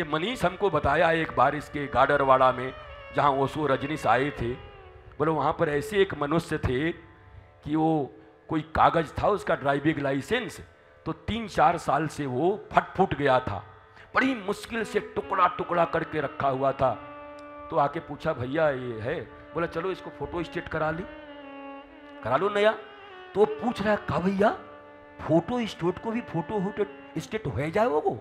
मनीष हमको बताया एक बार इसके गाडरवाड़ा में, जहाँ ओशो रजनीश आए थे, बोले वहाँ पर ऐसे एक मनुष्य थे कि वो कोई कागज था उसका ड्राइविंग लाइसेंस, तो 3-4 साल से वो फट गया था, बड़ी मुश्किल से टुकड़ा टुकड़ा करके रखा हुआ था। तो आके पूछा भैया ये है, बोला चलो इसको फोटो स्टेट करा लो नया। तो वो पूछ रहा है का भैया फोटो स्टेट को भी फोटो स्टेट हो जाए वो?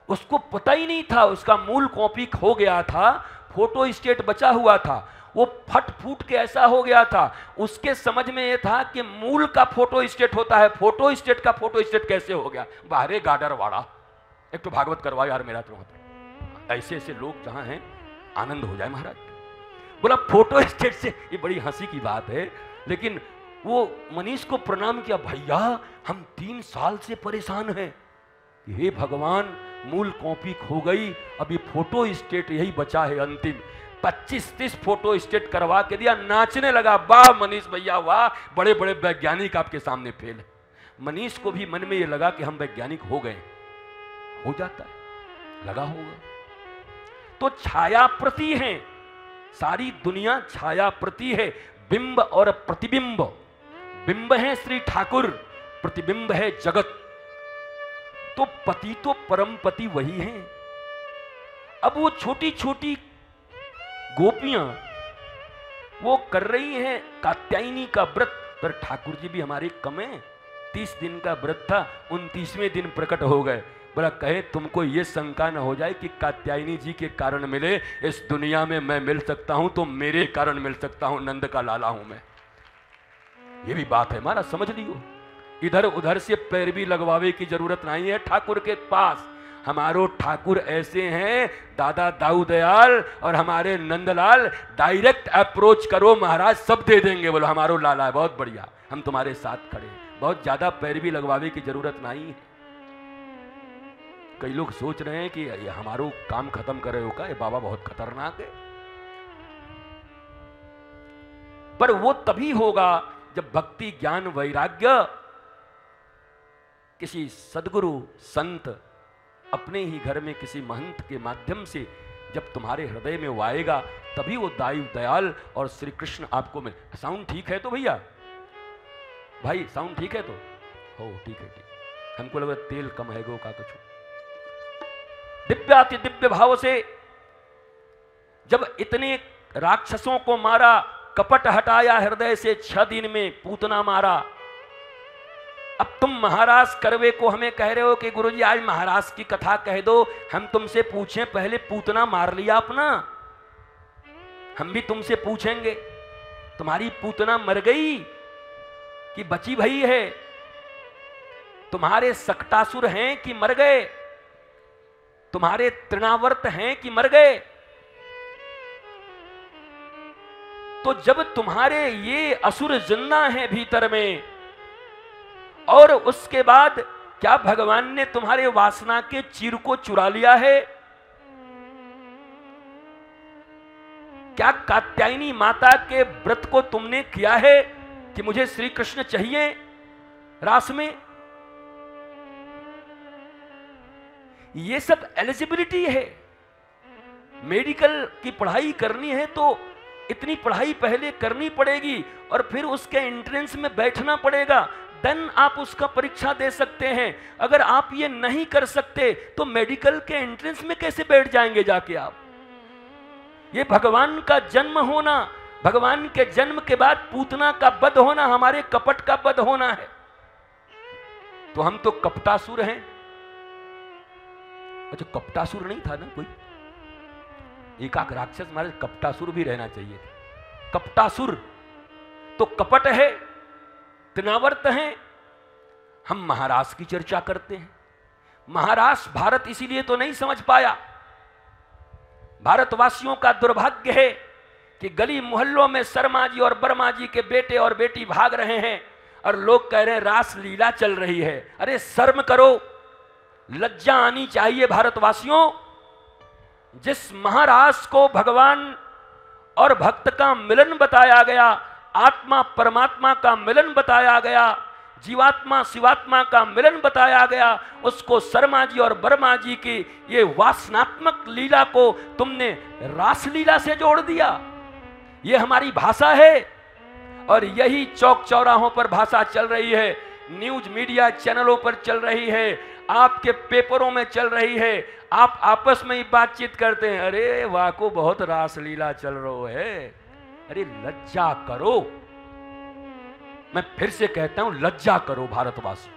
उसको पता ही नहीं था, उसका मूल कॉपी खो गया था, फोटो स्टेट बचा हुआ था, वो फट के ऐसा हो गया था। उसके समझ में ये था कि मूल का फोटो स्टेट होता है, फोटो स्टेट का फोटो स्टेट कैसे हो गया? बाहरे गाडरवाड़ा एक तो भागवत करवा यार मेरा, तो ऐसे ऐसे लोग जहां हैं आनंद हो जाए महाराज। बोला फोटो स्टेट से, ये बड़ी हंसी की बात है, लेकिन वो मनीष को प्रणाम किया, भैया हम 3 साल से परेशान हैं, हे भगवान मूल कॉपी खो गई, अभी फोटो स्टेट यही बचा है अंतिम। 25-30 फोटो स्टेट करवा के दिया, नाचने लगा, वाह मनीष भैया वाह, बड़े बड़े वैज्ञानिक आपके सामने फेल है। मनीष को भी मन में ये लगा कि हम वैज्ञानिक हो गए, हो जाता है, लगा होगा। तो छाया प्रति है, सारी दुनिया छाया प्रति है, बिंब और प्रतिबिंब। बिंब है श्री ठाकुर, प्रतिबिंब है जगत। तो पति तो परम पति वही है। अब वो छोटी छोटी गोपियां वो कर रही हैं कात्यायनी का व्रत, पर ठाकुर जी भी हमारे कम है, 30 दिन का व्रत था, 29वें दिन प्रकट हो गए। बोला कहे तुमको ये शंका न हो जाए कि कात्यायनी जी के कारण मिले, इस दुनिया में मैं मिल सकता हूं तो मेरे कारण मिल सकता हूं, नंद का लाला हूं मैं। ये भी बात है महाराज, समझ लियो। इधर उधर से पैरवी लगवावे की जरूरत नहीं है ठाकुर के पास। हमारो ठाकुर ऐसे हैं, दादा दाऊ दयाल और हमारे नंदलाल, डायरेक्ट अप्रोच करो महाराज, सब दे देंगे। बोलो हमारो लाला है, बहुत बढ़िया, हम तुम्हारे साथ खड़े हैं, बहुत ज्यादा पैरवी लगवावे की जरूरत नहीं है। कई लोग सोच रहे हैं कि ये हमारो काम खत्म करे हो का, ये बाबा बहुत खतरनाक है, पर वो तभी होगा जब भक्ति ज्ञान वैराग्य किसी सदगुरु संत अपने ही घर में किसी महंत के माध्यम से जब तुम्हारे हृदय में वो आएगा, तभी वो दायु दयाल और श्री कृष्ण आपको मिल। साउंड ठीक है तो भैया, भाई साउंड ठीक है तो हो, ठीक है ठीक, हमको लगा तेल कम है गो का कुछ। दिव्याति दिव्य भाव से जब इतने राक्षसों को मारा, कपट हटाया हृदय से, 6 दिन में पूतना मारा। अब तुम महाराज करवे को हमें कह रहे हो कि गुरुजी आज महाराज की कथा कह दो। हम तुमसे पूछें पहले पूतना मार लिया अपना? हम भी तुमसे पूछेंगे तुम्हारी पूतना मर गई कि बची भई है? तुम्हारे सक्टासुर हैं कि मर गए? तुम्हारे तृणावर्त हैं कि मर गए? तो जब तुम्हारे ये असुर जिंदा हैं भीतर में, और उसके बाद क्या भगवान ने तुम्हारे वासना के चीर को चुरा लिया है? क्या कात्यायनी माता के व्रत को तुमने किया है कि मुझे श्री कृष्ण चाहिए रास में? ये सब एलिजिबिलिटी है। मेडिकल की पढ़ाई करनी है तो इतनी पढ़ाई पहले करनी पड़ेगी और फिर उसके एंट्रेंस में बैठना पड़ेगा, देन आप उसका परीक्षा दे सकते हैं। अगर आप ये नहीं कर सकते तो मेडिकल के एंट्रेंस में कैसे बैठ जाएंगे जाके आप? ये भगवान का जन्म होना, भगवान के जन्म के बाद पूतना का वध होना, हमारे कपट का वध होना है। तो हम तो कपटासुर हैं। अच्छा कपटासुर नहीं था ना कोई? एकाक राक्षस महाराज, कपटासुर भी रहना चाहिए। कपटासुर तो कपट है, तृणावर्त हैं। हम महाराज की चर्चा करते हैं। महाराज भारत इसीलिए तो नहीं समझ पाया। भारतवासियों का दुर्भाग्य है कि गली मोहल्लों में शर्मा जी और बर्मा जी के बेटे और बेटी भाग रहे हैं और लोग कह रहे हैं रास लीला चल रही है। अरे शर्म करो, लज्जा आनी चाहिए भारतवासियों। जिस महाराज को भगवान और भक्त का मिलन बताया गया, आत्मा परमात्मा का मिलन बताया गया, जीवात्मा शिवात्मा का मिलन बताया गया, उसको शर्मा जी और वर्मा जी की ये वासनात्मक लीला को तुमने रासलीला से जोड़ दिया। ये हमारी भाषा है और यही चौक चौराहों पर भाषा चल रही है, न्यूज मीडिया चैनलों पर चल रही है, आपके पेपरों में चल रही है। आप आपस में ही बातचीत करते हैं, अरे वाह को बहुत रासलीला चल रहा है। अरे लज्जा करो, मैं फिर से कहता हूं लज्जा करो भारतवासी।